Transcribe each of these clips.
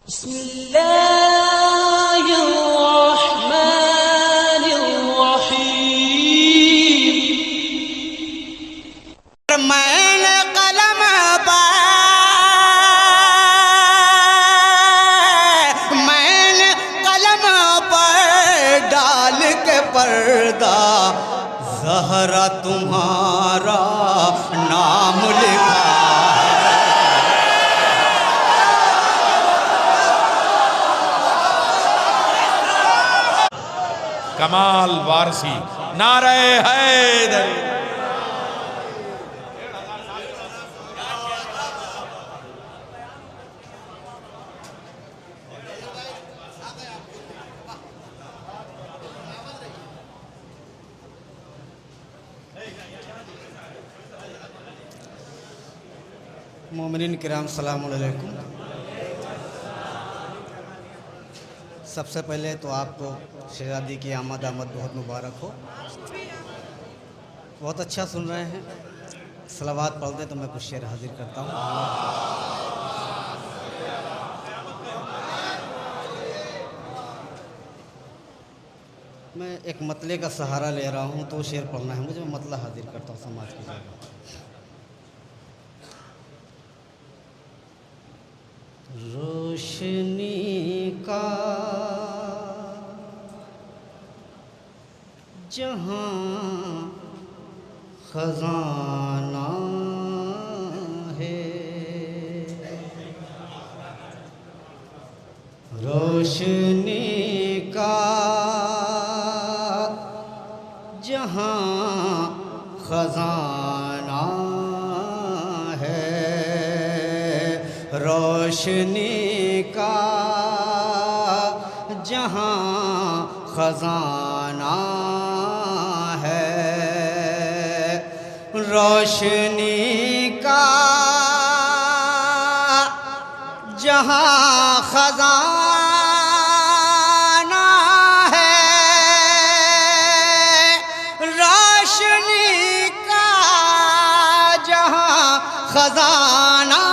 बिस्मिल्लाहिर्रहमानिर्रहीम। मैंने कलम पर डाल के पर्दा ज़हरा तुम्हारा नाम लिखा। कमाल वारसी नारे हैदरी। मोमिनीन किराम सलाम अलैकुम। सबसे पहले तो आपको शहजादी की आमद बहुत मुबारक हो। बहुत अच्छा सुन रहे हैं। सलावात पढ़ दें तो मैं कुछ शेर हाजिर करता हूँ। मैं एक मतले का सहारा ले रहा हूँ तो शेर पढ़ना है मुझे। मतला हाजिर करता हूँ समाज की जगह। रोशनी का जहाँ खजाना है, रोशनी का जहाँ खजाना है, रोशनी का जहाँ खजाना है, रोशनी का जहाँ खजाना है, रोशनी का जहाँ खजाना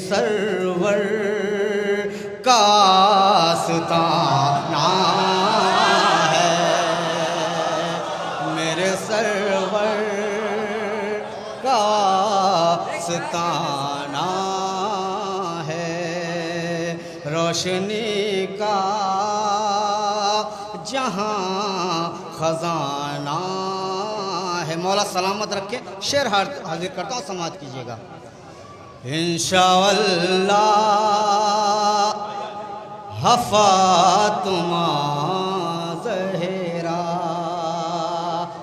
सरवर का आस्ताना है, मेरे सरवर का आस्ताना है, रोशनी का जहाँ खजाना है। मौला सलामत रखे। शेर हाजिर करता हूँ, समाज कीजिएगा। इंशाअल्लाह हफ़ातुमा ज़हरा।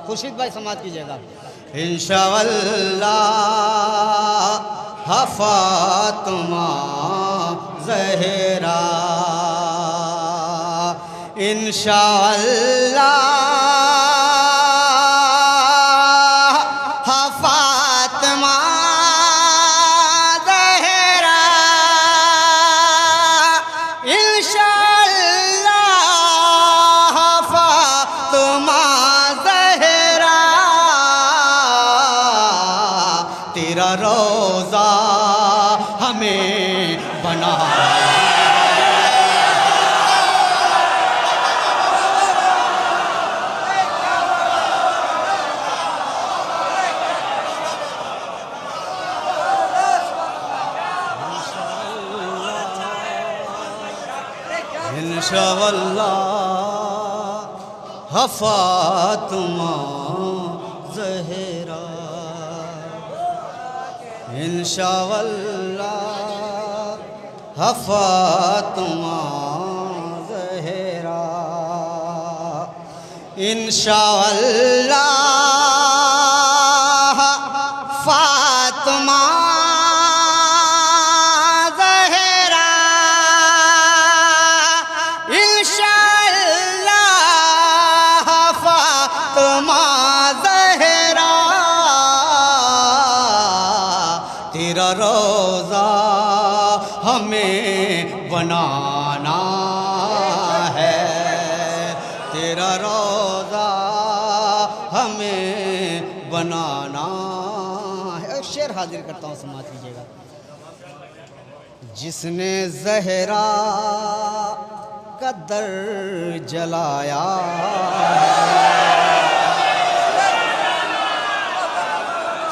खुर्शीद भाई समाज कीजिएगा। इंशाअल्लाह हफ़ातुमा ज़हरा, इंशाअल्लाह तेरा रोज़ा हमें बना। इंशाअल्लाह हफ़ातुमा ज़हरा, इंशाअल्लाह हफ़ातुमा ज़हरा, इंशाअल्लाह फ़ातिमा ज़हरा, इंशाअल्लाह फ़ातिमा ज़हरा, तेरा रोज़ा हमें बनाना है, तेरा रोज़ा हमें बनाना है। शेर हाजिर करता हूँ, समाज कीजिएगा। जिसने जहरा का दर जलाया,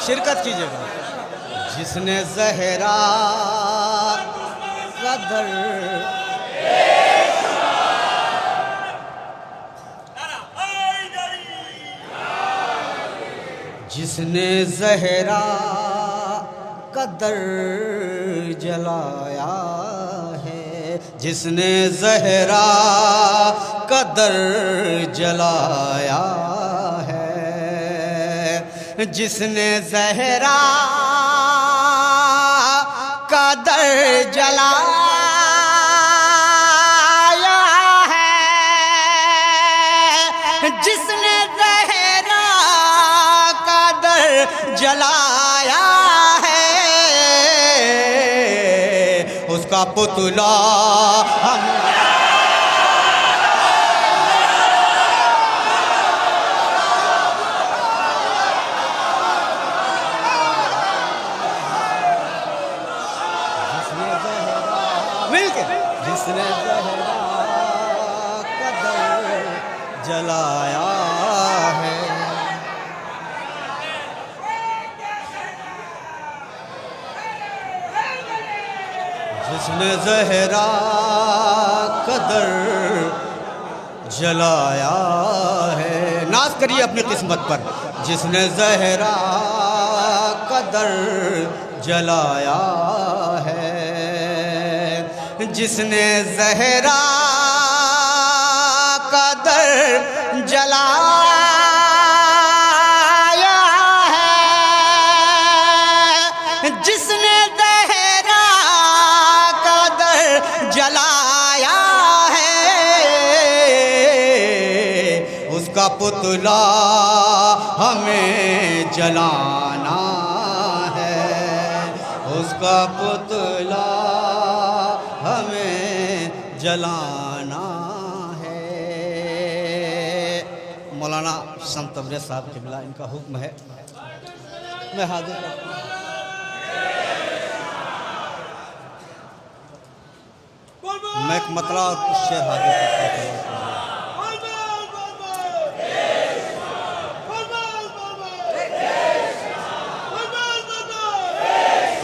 शिरकत कीजिएगा। जिसने जहरा का दर, जिसने जहरा का दर जलाया है, जिसने जहरा का दर जलाया है, जिसने जहरा का दर जलाया है, जिसने जहरा का दर जलाया है, उसका पुतला हम मिलके, जिसने जहरा का दर जलाया है, जिसने जहरा का दर जलाया है। नाज करिए अपनी किस्मत पर। जिसने जहरा का दर जलाया है, जिसने जहरा का दर जलाया है, जिसने जहरा का दर जलाया है, उसका पुतला हमें जलाना है, उसका पुतला हमें जलाना है। मौलाना शम्स तबरेज़ साहब क़िबला, इनका हुक्म है, मैं हाजिर करता हूँ। मैं एक मतला और कुछ शेर हाजिर करता हूँ।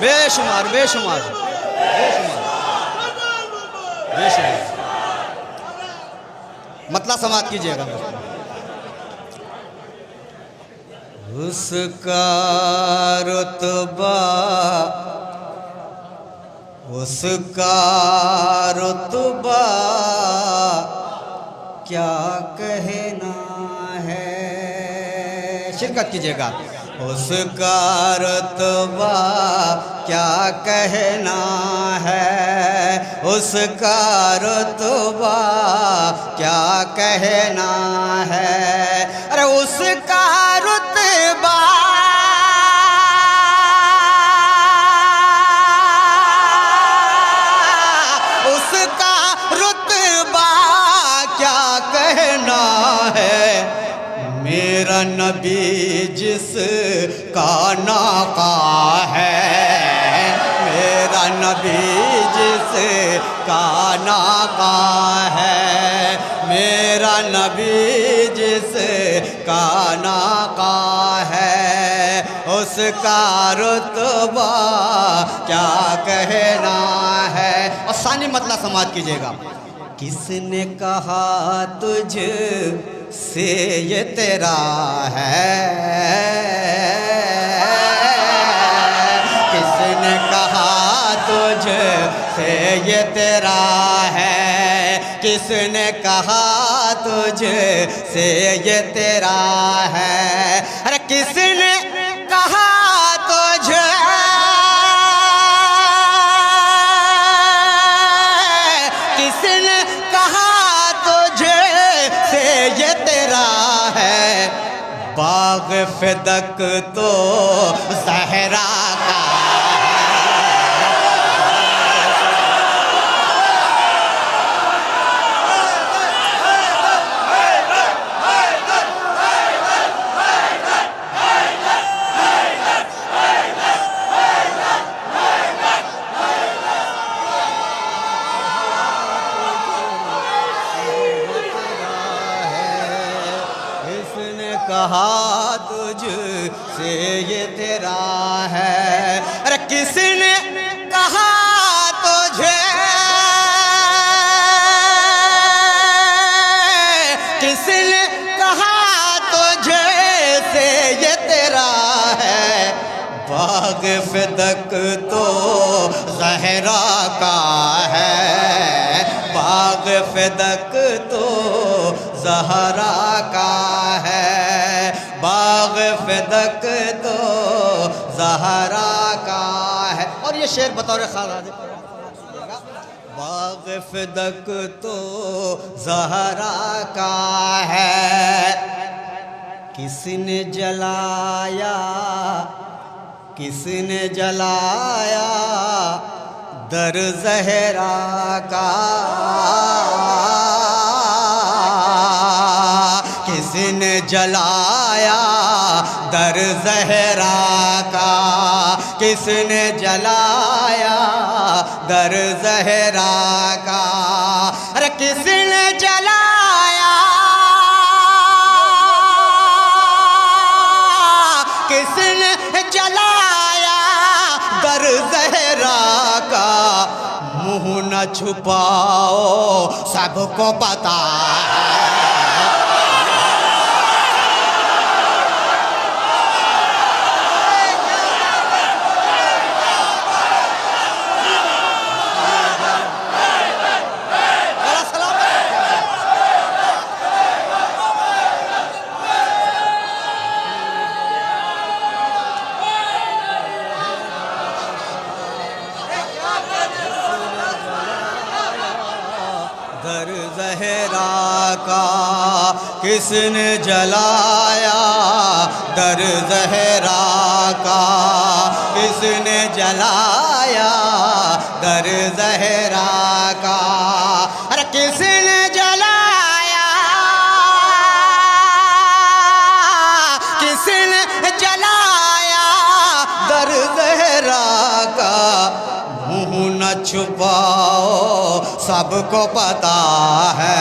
बेशुमार बेशुमार बेशुमार बेशुमार मतला समाप्त कीजिएगा। उसका रुतबा, उसका रुतबा क्या कहना है, शिरकत कीजिएगा। उसका रुतबा क्या कहना है, उसका रुतबा क्या कहना है, अरे उसका रुतबा उसका रुतबा क्या कहना है, मेरा नबी जिसका नाका है, मेरा नबी जिसका नाका है, मेरा नबी जिसका नाका है, उसका रुतबा क्या कहना है। और सानी मतला समाप्त कीजिएगा। किसने कहा तुझ से ये तेरा है, किसने कहा तुझ से ये तेरा है, किसने कहा तुझ से ये तेरा है, अरे किसने कहा तुझ किसने कहा तुझे से ये तेरा है, बाग फिदक तो ज़हरा का कहा तुझ से ये तेरा है। अरे किसने कहा तुझे, किसने कहा तुझे से ये तेरा है। बाग फिदक तो ज़हरा का है, बाग फिदक तो ज़हरा का है, बाग फिदक तो ज़हरा का है। और ये शेर बतौर ख़ास हाजिर कर रहा हूं। बाग फिदक तो ज़हरा का है, किसने जलाया, किसने जलाया दर ज़हरा का, किसने जलाया दर ज़हरा का, किसने जलाया दर ज़हरा का। अरे किसने जलाया, किसने जलाया दर ज़हरा का। मुँह न छुपाओ सबको पता है। दर ज़हरा का किसने जलाया, दर ज़हरा का किसने जलाया दर ज़हरा का। अरे किसने जलाया, किसने जलाया दर ज़हरा का। मुँह न छुपाओ सबको पता है,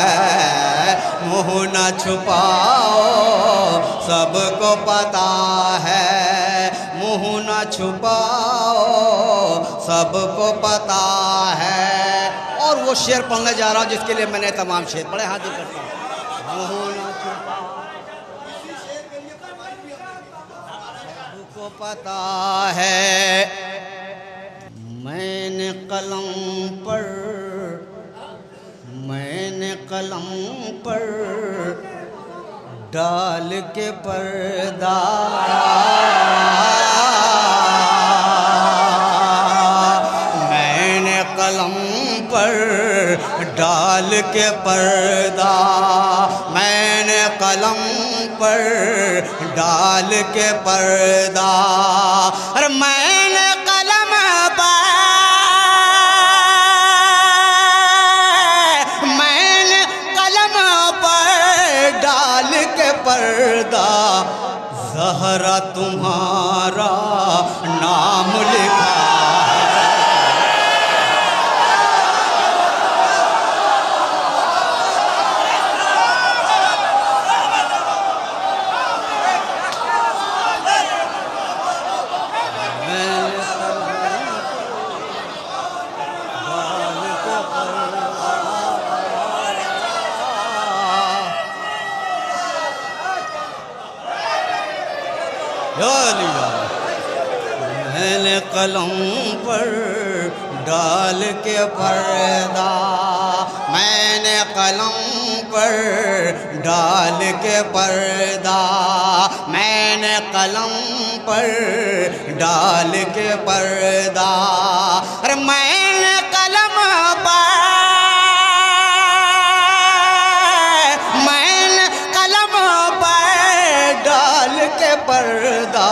मुँह न छुपाओ सबको पता है, मुँह न छुपाओ सबको पता है। और वो शेर पढ़ने जा रहा हूँ जिसके लिए मैंने तमाम शेर पढ़े, हाजिर करता हूँ। मुँह न छुपाओ सबको पता है। मैंने कलम पर, मैंने कलम पर डाल के पर्दा, मैंने कलम पर डाल के पर्दा, मैंने कलम पर डाल के पर्दा। अरे मैंने कलम पर, मैंने कलम पर डाल के पर्दा। ज़हरा तुम्हारा नाम लिखा है, मैंने कलम पर डाल के पर्दा, मैंने कलम पर डाल के पर्दा, मैंने कलम पर डाल के पर्दा। अरे मैंने कलम पर, मैंने कलम पर डाल के पर्दा।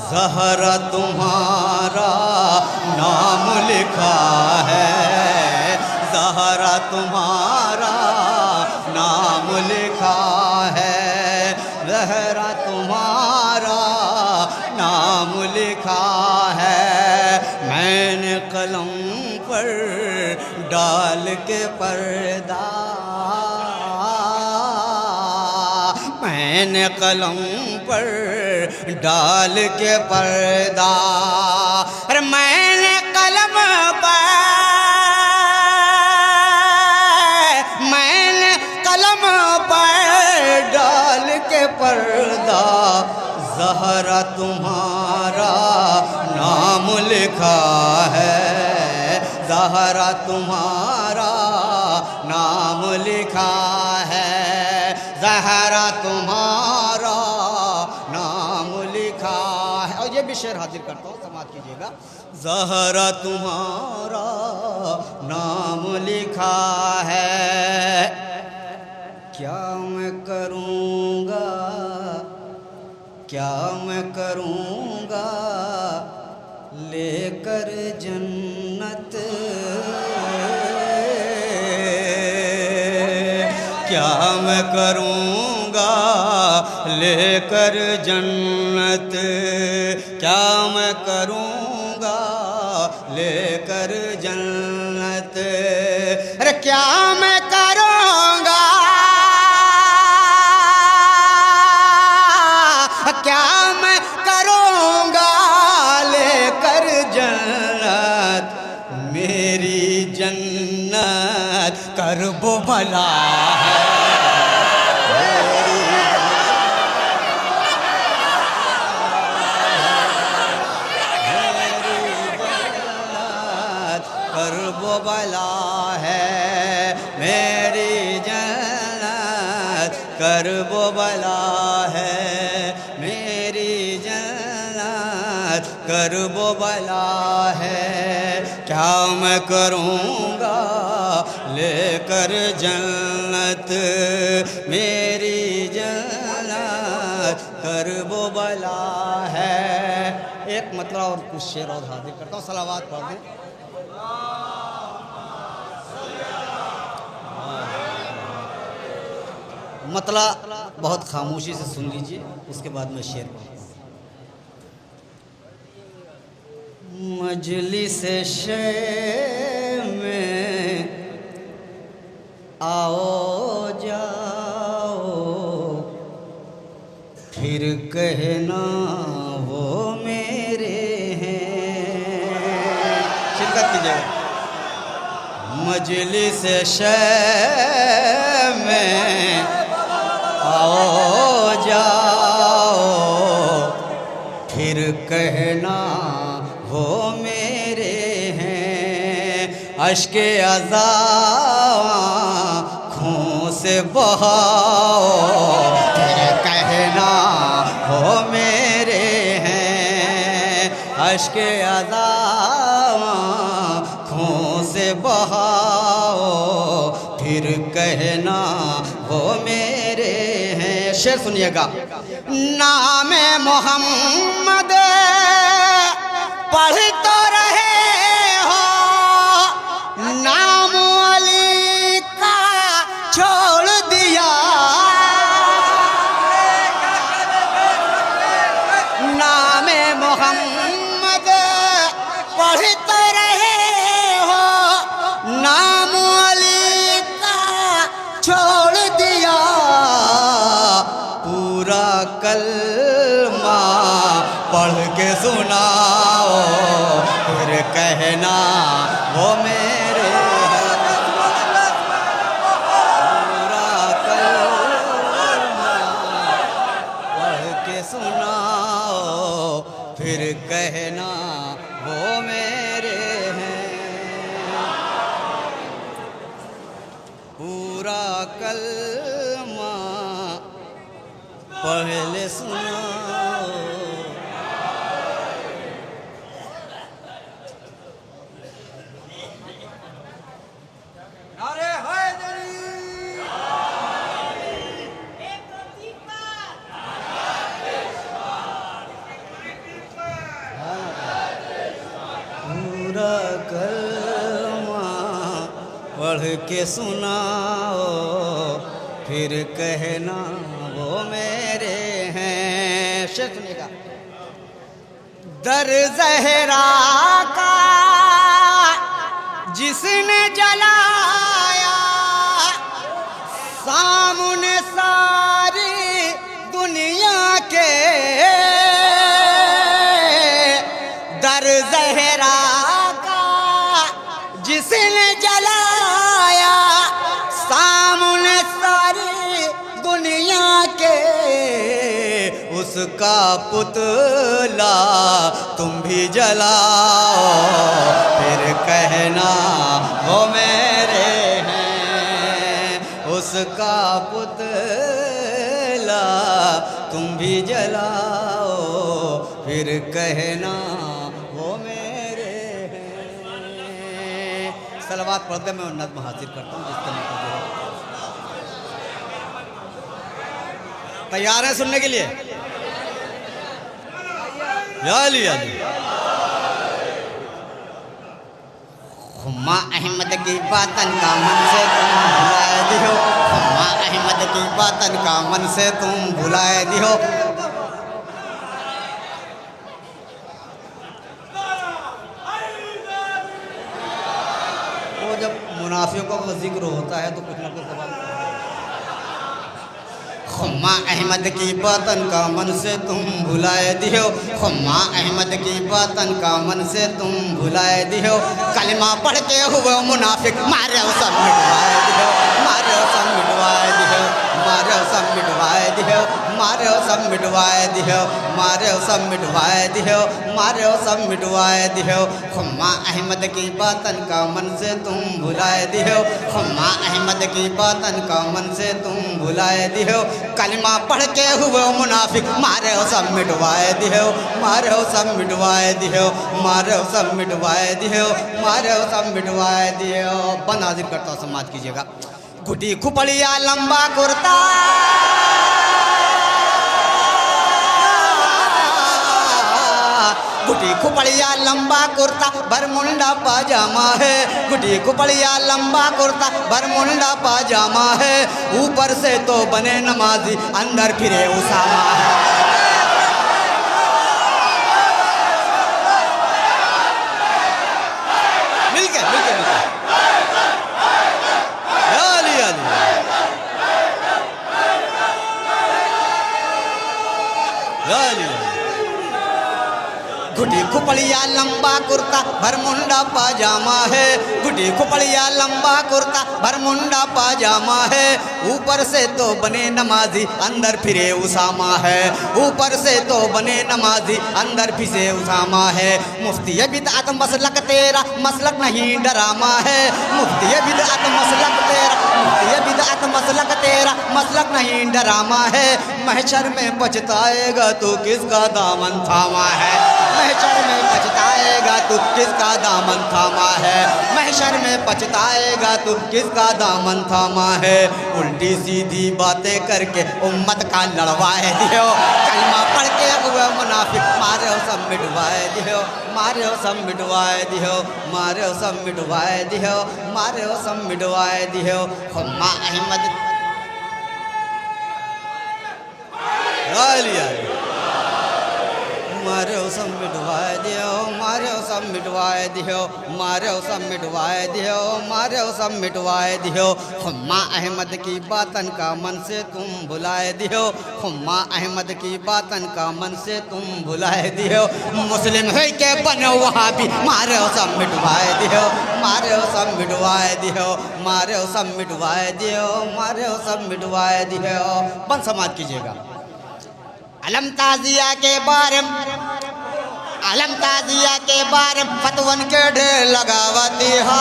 ज़हरा तुम्हारा नाम लिखा है, ज़हरा तुम्हारा नाम लिखा है, ज़हरा तुम्हारा नाम लिखा है। मैंने कलम पर डाल के पर्दा, मैंने कलम पर डाल के पर्दा, अरे मैंने कलम पर, मैंने कलम पर डाल के पर्दा, ज़हरा तुम्हारा नाम लिखा है, ज़हरा तुम्हारा नाम लिखा है, ज़हरा तुम्हारा नाम लिखा है। और ये भी शेर हाजिर करता हूँ, समाप्त कीजिएगा। ज़हरा तुम्हारा नाम लिखा है, क्या मैं करूँगा, क्या मैं करूँगा लेकर जन्नत, क्या मैं करूँगा लेकर जन्नत, क्या मैं करूँगा लेकर जन्नत, अरे क्या मैं करूँगा, क्या मैं करूँगा लेकर जन्नत, मेरी जन्नत करबो भला है, करबो भला है, मेरी जन्नत करबो भला है, मेरी जन्नत करबो भला है, क्या मैं करूँगा लेकर जन्नत, मेरी जन्नत करबो भला है। एक मतलब और कुछ शेर और हाजिर करता हूँ, सलावात पढ़ दें। मतला बहुत खामोशी से सुन लीजिए, उसके बाद मैं शेर पढ़ूँगा। मजलिस शे में आओ जाओ, फिर कहना वो मेरे हैं, शिरकत कीजिएगा। मजलिस शे में आओ जाओ, फिर कहना वो मेरे हैं, अश्के अज़ा आँखों से बहाओ, फिर कहना वो मेरे हैं, अश्के अज़ा आँखों से बहाओ, फिर कहना वो मेरे हैं। शेर सुनिएगा। नाम मोहम्मद पढ़ तो रहे हो, नाम अली का छोड़ दिया, नाम मोहम्मद पढ़ तो रहे हो, नाम अली का छोड़ दिया, पूरा कलमा पढ़ के सुनाओ, फिर कहना वो मेरे हैं, पूरा कलमा पढ़ के सुनाओ, फिर कहना वो मेरे हैं, पूरा कलमा पहले सुनाओ। नारे हैदरी, पूरा कलमा पढ़ के सुनाओ, फिर कहना वो मेरे हैं। शेर सुनिएगा। दर ज़हरा का जिसने जलाया, सामने सारी दर जहरा का जिसने जलाया, सामने सारी दुनिया के उसका पुतला तुम भी जलाओ, फिर कहना वो मेरे हैं। उसका पुतला तुम भी जलाओ, फिर कहना वो मेरे हैं। सलवात पढ़ते मैं नज़्म हासिल करता हूँ जिसके मतलब तैयार है सुनने के लिए? या हुम्मा अहमद की बातन का मन से तुम भुलाए दियो, हुम्मा अहमद की बातन का मन से तुम भुलाए दियो। वो जब मुनाफिकों का जिक्र होता है तो कुछ ना कुछ सवाल। खुम्मा अहमद की बातन का मन से तुम भुलाए दियो, खुम्मा अहमद की बातन का मन से तुम भुलाए दियो। कलमा पढ़ के हुए मुनाफिक मारे सब मिटवाए दियो, मारे सब मिटवाए दियो, मारे सब मिटवाए दियो, मारे सब मिटवाए दियो, मारे सब मिटवाए दियो, मारे सब मिटवाए दियो। खुम्मा अहमद की बातन का मन से तुम भुलाए दियो, खुम्मा अहमद की बातन का मन से तुम भुलाए दियो। कलमा पढ़ के हुए मुनाफिक मारे सब मिटवाए दियो, मारे सब मिटवाए दियो, मारे सब मिटवाए दियो, मारे सब मिटवाए दियो। बंद हाजिर करता हूँ, समाज कीजिएगा। घुटी खुपड़िया लंबा कुर्ता, गुटी खुपड़िया लंबा कुर्ता बरमुंडा पाजामा है, गुटी खुपड़िया लंबा कुर्ता बरमुंडा पाजामा है। ऊपर से तो बने नमाजी अंदर फिरे उसामा है। मिलके मिलके मिलके गुटी खुपड़िया लंबा कुर्ता भरमुंडा पाजामा है, गुटी खुपड़िया लंबा कुर्ता भरमुंडा पाजामा है। ऊपर से तो बने नमाजी अंदर फिरे उसामा है, ऊपर से तो बने नमाजी अंदर फिरे उसामा है। मुफ्ती बिदअत मसलक तेरा मसलक नहीं डरामा है, मुफ्ती बिदअत मसलक तेरा, मुफ्ती बिदअत मसलक तेरा मसलक नहीं डरामा है। महशर में पछताएगा तू किसका दामन थामा है, महशर में पछताएगा तू किसका दामन थामा है, महशर में पछताएगा तू किसका दामन थामा है। उल्टी सीधी बातें करके उम्मत का लड़वाए दियो, कलमा पढ़ के हुए मुनाफिक मारे हो सब मिटवाए दियो, मारे हो सब मिटवाए दियो, मारे हो सब मिटवाए दियो, मारे हो सब मिटवाए दियो। हुम्मा अहमद मारे सब मिटवाए दियो, मारे सब मिटवाए दियो, मारे सब मिटवाए दियो, मारे सब मिटवाए दियो। हुम्मा अहमद की बातन का मन से तुम भुलाए दियो, हुम्मा अहमद की बातन का मन से तुम भुलाए दियो। मुस्लिम है के बनो वहाँ भी मारे सब मिटवाए दियो, मारे सब मिटवाए दियो, मारे सब मिटवाए दियो, मारे सब मिटवाए दियो। बंद समाज कीजिएगा। अलम ताजिया के बारे, अलम ताजिया के बारे फतवन के ढेर लगावती हो,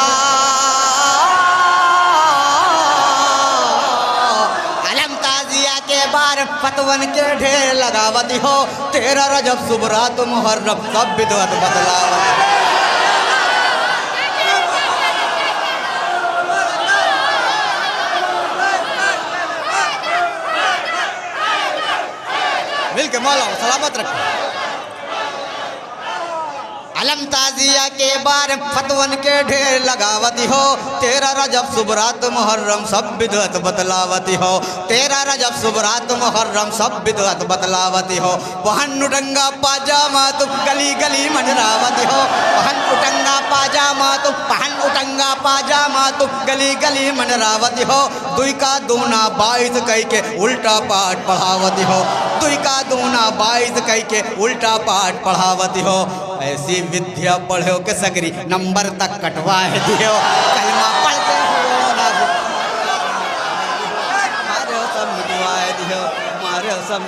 अलम ताजिया के बारे फतवन के ढेर लगावती हो। 13 रजब सुबरात मुहर्रम सब बिदअत बदलावती। मिलके मौला सलामत रखे। अलम ताजिया के बार फतवन के ढेर लगावती हो, 13 रजब सुबरात मुहर्रम सब बिदअत बतलावती हो, 13 रजब सुबरात मुहर्रम सब बिदअत बतलावती हो। पहन उटंगा पाजामा तुम गली गली मंजरावती हो, पहन उटंगा पाजामा तुम, पहन उटंगा उटंगा पाजामा तुम गली गली मनरावती हो। दुई का दूना 22 कह के उल्टा पाठ पढ़ावती हो। दुई का दूना 22 कह के उल्टा पाठ पढ़ावती हो। ऐसी विद्या पढ़ो के सगरी नंबर तक कटवा दियो। कलमा पढ़ते हो मारे हो सब मिटवाए दियो। मारे हो सब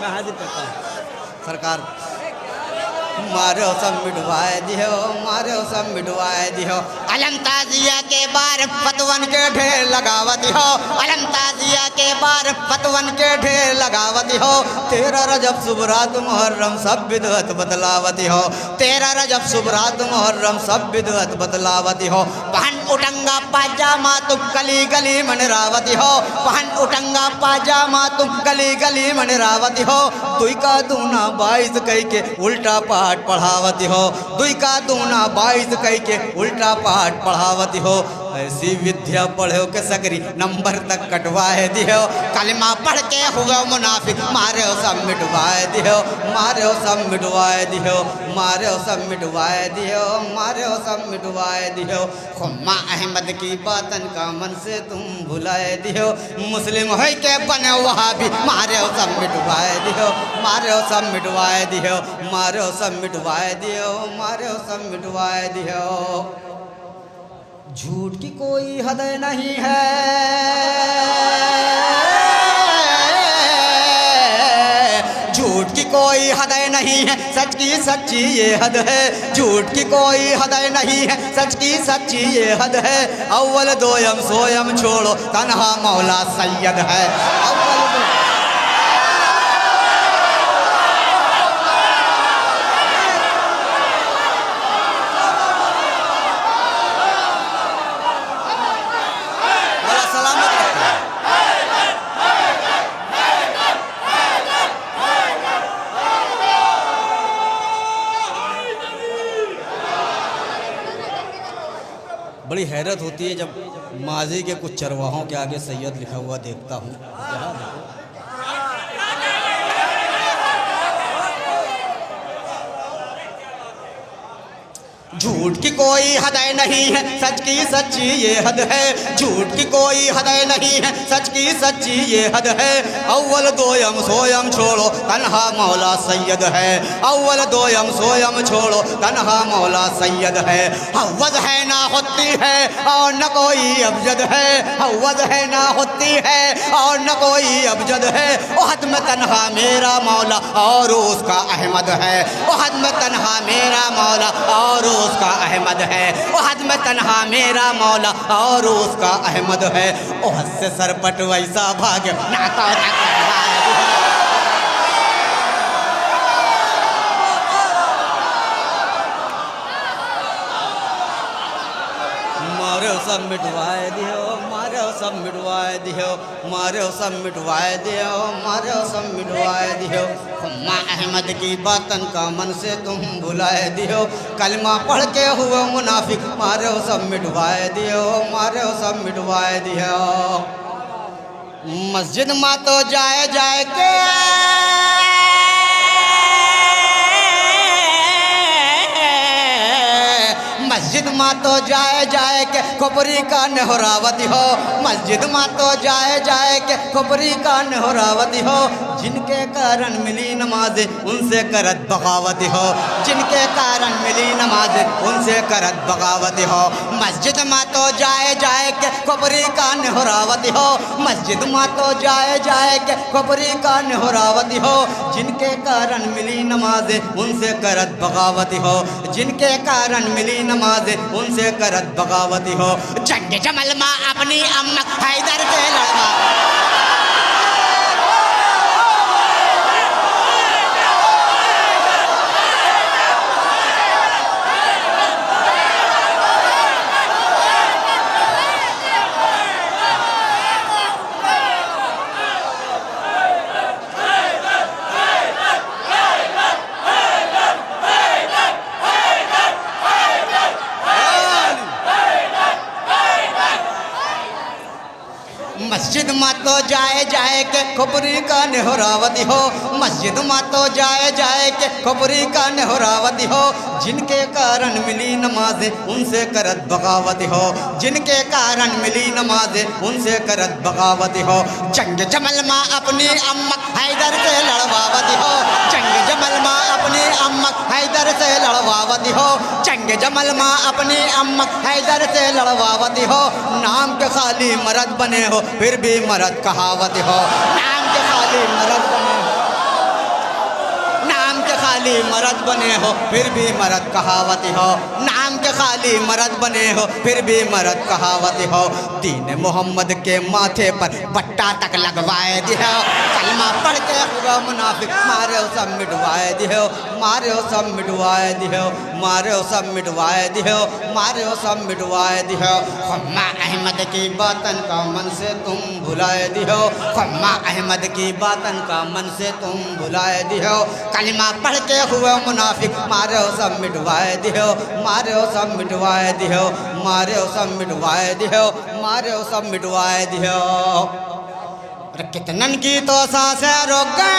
मैं हाजिर करता हूँ सरकार। मारो सब मिटवाए दियो। मारो सब मिटवाए दियो। अलम ताजिया के बार फतवन के ढेर लगावती हो। अलम ताजिया के बार फतवन के ढेर लगावती हो। 13 रजब सुबरात मुहर्रम सब बिदअत बतलावती हो। 13 रजब सुबरात मुहर्रम सब बिदअत बतलावती हो। पहन उटंगा पाजामा तुम गली गली मनरावती हो। पहन उटंगा पाजामा तुम गली गली मनरावती हो। दुई का दूना 22 कह के उल्टा पाठ पढ़ावती हो। दुई का दूना 22 कह के उल्टा पाठ पढ़ावती हो। ऐसी विद्या पढ़ो के सकरी नंबर तक कटवाए दियो। कलमा पढ़ के हुआ मुनाफिक मारे सब मिटवाए दियो। मारे सब मिटवाए दियो। मारे सब मिटवाए दियो। मारे सब मिटवाए दियो। खुम्मा अहमद की बातन का मन से तुम भुलाए दियो। मुस्लिम है के बने वहाबी मारे सब मिटवाए दियो। मारे सब मिटवाए दियो। मारे सब मिटवाए दियो। मारे सब मिटवाए दियो। झूठ की कोई हद नहीं है। झूठ की कोई हद नहीं है। सच की सच्ची ये हद है। झूठ की कोई हद नहीं है। सच की सच्ची ये हद है। अव्वल दोयम सोयम छोड़ो तन्हा मौला सैयद है। बड़ी हैरत होती है जब माजी के कुछ चरवाहों के आगे सैयद लिखा हुआ देखता हूँ। झूठ की कोई हद नहीं है। सच की सच्ची ये हद है। झूठ की कोई हद नहीं है। सच की सच्ची ये हद है। अव्वल दोयम सोयम छोड़ो तन्हा मौला सैयद है। अव्वल दोयम सोयम छोड़ो तन्हा मौला सैयद है। हव्वद है ना होती है और न कोई अबजद है। हव्वद है ना होती है और न कोई अबजद है। ओहद में तन्हा मेरा मौला और उसका अहमद है। ओहद में तन्हा मेरा मौला और उसका अहमद है। ओहद में तन्हा मेरा मौला और उसका अहमद है। ओहद से सरपट वैसा भाग्य नाता मारो सब मिटवाए दियो। मारो सब मिटवाए दियो। मारो सब मिटवाए दियो। मारो सब मिटवाए दियो। खुम्मा अहमद की बातन का मन से तुम भुलाए दियो। कलमा पढ़ के हुए मुनाफिक मारो सब मिटवाए दियो। मारो सब मिटवाए दियो। मस्जिद में तो जाए जाए के मस्जिद में तो जाए जाए के खोपरी का नेहरावती हो। मस्जिद में तो जाए जाए के खोपरी का नेहरावती हो। जिनके कारण मिली नमाज उनसे करत बगावती हो। जिनके कारण मिली नमाज उनसे करत बगावती हो। मस्जिद में तो जाए जाए के खोपरी का नेहरावती हो। मस्जिद में तो जाए जाए के खोपरी का नेहरावती हो। जिनके कारण मिली नमाज उनसे करत बगावती हो। जिनके कारण मिली नमाज उनसे करत बगावती हो। झंडे जमल माँ अपनी अम्मा हैदर के लड़वा मस्जिद में तो जाए जाए के खोपरी का नेहरावती हो, मस्जिद में तो जाए जाए के खोपरी का नेहरावती हो। जिनके कारण मिली नमाज़ें उनसे करत बगावती हो, जिनके कारण मिली नमाज़ें उनसे करत बगावती हो। जंग जमल माँ अपनी अम्मक हैदर से लड़वावती हो, जंग जमल माँ अपनी अम्मक हैदर से लड़वावती हो, जंग जमल माँ अपनी अम्मक हैदर से लड़वावती हो। नाम के खाली मर्द बने हो फिर भी मर्द कहावती हो, नाम के खाली मर्द बने हो, नाम के खाली मर्द बने हो फिर भी मर्द कहावती हो, नाम के खाली मर्द बने हो फिर भी मर्द कहावती हो। दीन मोहम्मद के माथे पर पट्टा तक लगवाए दियो, कलमा पढ़ के हुआ मुनाफिक मारे सब मिटवाए दियो, मारे सब मिटवाए दियो, मारे सब मिटवाए दियो, मारे सब मिटवाए दियो। खम्मा अहमद की बातन का मन से तुम भुलाए दियो, खम्मा अहमद की बातन का मन से तुम भुलाए दियो। कलमा पढ़ के हुए मुनाफिक मारे सब मिटवाए दियो, मारे सब मिटवाए दियो, मारे सब मिटवाए दियो, मारे सब मिटवाए दियो। कितनन की तो सांसें रुक गए,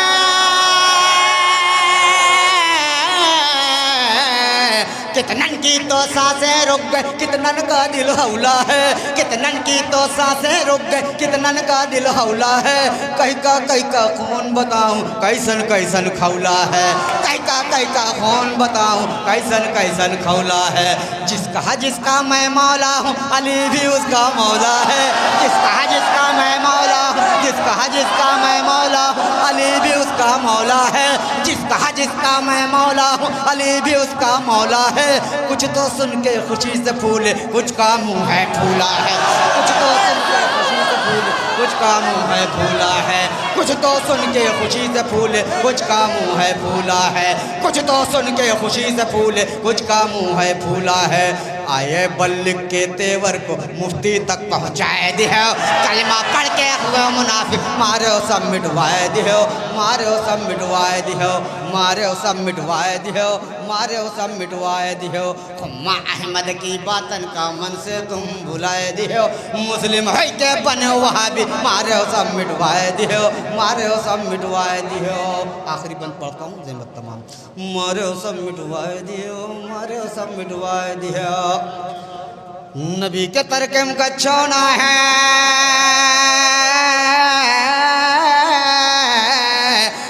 कितनन की तो सांसें रुक गए, कितनन का दिल हौला है, कितनन की तो सांसें रुक गए, कितनन का दिल हौला है। कहीं का कौन बताऊं कैसन कैसन खौला है, कहीं का कौन बताऊं कैसन कैसन खौला है। जिसका मैं मौला हूँ अली भी उसका मौला है, जिसका मैं मौला हूँ, जिसका मैं मौला हूँ अली भी उसका मौला है, जिसका मैं मौला हूँ अली भी उसका मौला है। कुछ तो सुन के खुशी से फूले कुछ का मुंह है फूला है, कुछ तो सुन के खुशी से फूले कुछ का मुंह है फूला है, कुछ तो सुन के खुशी से फूले कुछ का मुंह है फूला है, कुछ तो सुन के खुशी से फूले कुछ का मुंह है फूला है। आए बल्लिक के तेवर को मुफ्ती तक पहुँचाए दियो, कलमा पढ़ के हुए मुनाफिक मारे सब मिटवाए दियो, मारे सब मिटवाए दियो, मारे सब मिटवाए दियो, मारे सब मिटवाए दियो। खुम्मा अहमद की बातन का मन से तुम भुलाए दियो, मुस्लिम है के बने वहाँ भी मारे सब मिटवाए दियो, मारे सब मिटवाए दियो। आखिरी बंद पढ़ता हूँ ज़िम्मत तमाम, मारे सब मिटवाए दियो, मारे सब मिटवाए दियो। नबी के तरकम का छोना है,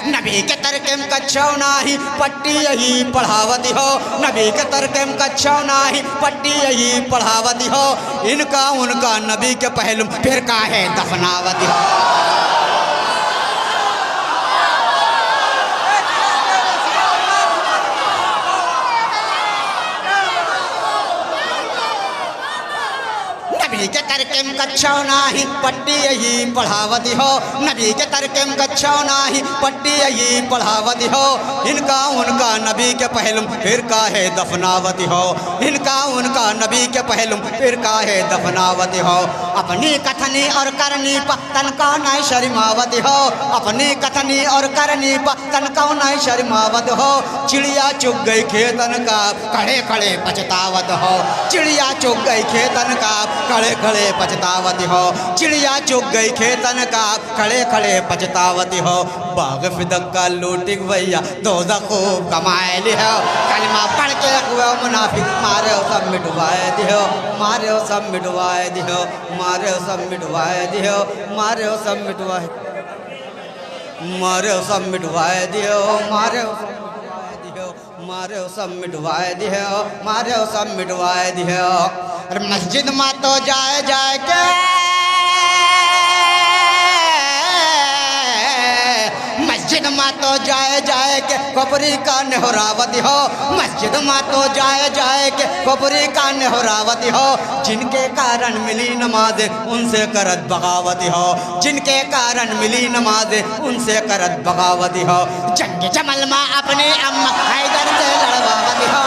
नबी के तरकम का छौना ही पट्टी यही पढ़ावती हो, नबी के तरकम का छौना ही पट्टी यही पढ़ावती हो। इनका उनका नबी के पहलू फिर काहे दफनावती हो। नबी के तरकम का छौना ही पट्टी यही पढ़ावती हो, नबी के तरकम का छौना ही पट्टी यही पढ़ावती हो। इनका उनका नबी के पहलू फिर काहे दफनावती हो, इनका उनका नबी के पहलू फिर काहे दफनावती हो। अपनी कथनी और करनी पर तनका नहीं शर्मावती हो, अपनी कथनी और करनी पर तनका नहीं शर्मावत हो। चिड़िया चुग गई खेतन का खड़े खड़े पछतावत हो, चिड़िया चुग गई खेतन का खड़े खड़े पछतावती हो, चिड़िया चुग गई खेतन का खड़े खड़े पछतावती हो। बाग फिदक का लूटी भैया दोज़ख खूब कमाए लियो, कलमा पढ़ के हुआ मुनाफिक मारे सब मिटवाए दियो, मारे सब मिटवाए दियो, मारे सब मिटवाए दियो, मारे सब मिटवाए, मारे सब मिटवाए दियो, मारे मारे सब मिटवाए दियो, मारे सब मिटवाए दियो। मस्जिद में तो जाए जाए के, मस्जिद में तो जाए जाए के खोपरी का नेहरावती हो, मस्जिद में तो जाए जाए के खोपरी का नेहरावती हो। जिनके कारण मिली नमाज़ें उनसे करत बगावती हो, जिनके कारण मिली नमाज़ें उनसे करत बगावती हो। जंग जमल माँ अपने अम्मा हैदर से लड़वावती हो,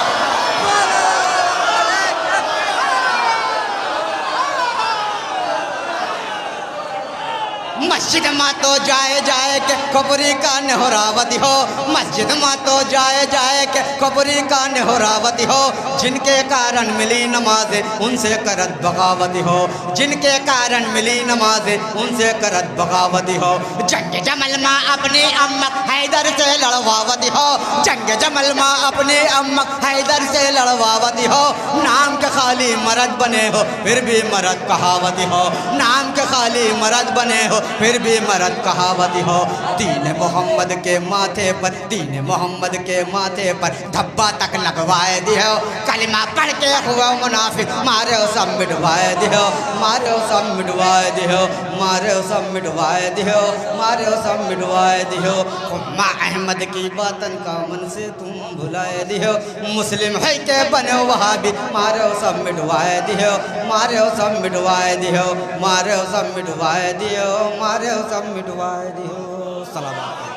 मस्जिद में तो जाए जाए के कबरी का नेहरावती हो, मस्जिद में तो जाए जाए के कबरी का नेहरावती हो। जिनके कारण मिली नमाज़े उनसे करत बगावती हो, जिनके कारण मिली नमाज़े उनसे करत बगावती हो। जंग जमल माँ अपनी अम्मक हैदर से लड़वावती हो, जंग जमल माँ अपनी अम्मक हैदर से लड़वावती हो। नाम के खाली मर्द बने हो फिर भी मर्द कहावती हो, नाम के खाली मर्द बने हो फिर भी मर्द कहावती हो। दीन मोहम्मद के माथे पर, दीन मोहम्मद के माथे पर धब्बा तक लगवाए दियो। कलिमा पढ़ के हुआ मुनाफिक मारे सब मिटवाए दियो, मारे सब मिटवाए दियो, मारे सब मिटवाए दियो, मारे सब मिटवाए दियो। हुम्मा अहमद की बातन का मन से तुम भुलाए दियो। मुस्लिम है के बने वहाबी मारे सब मिटवाए दियो, मारे सब मिटवाए दियो, मारे सब मिटवाए दियो, मारे सब मिटवाए दियो। सलाम।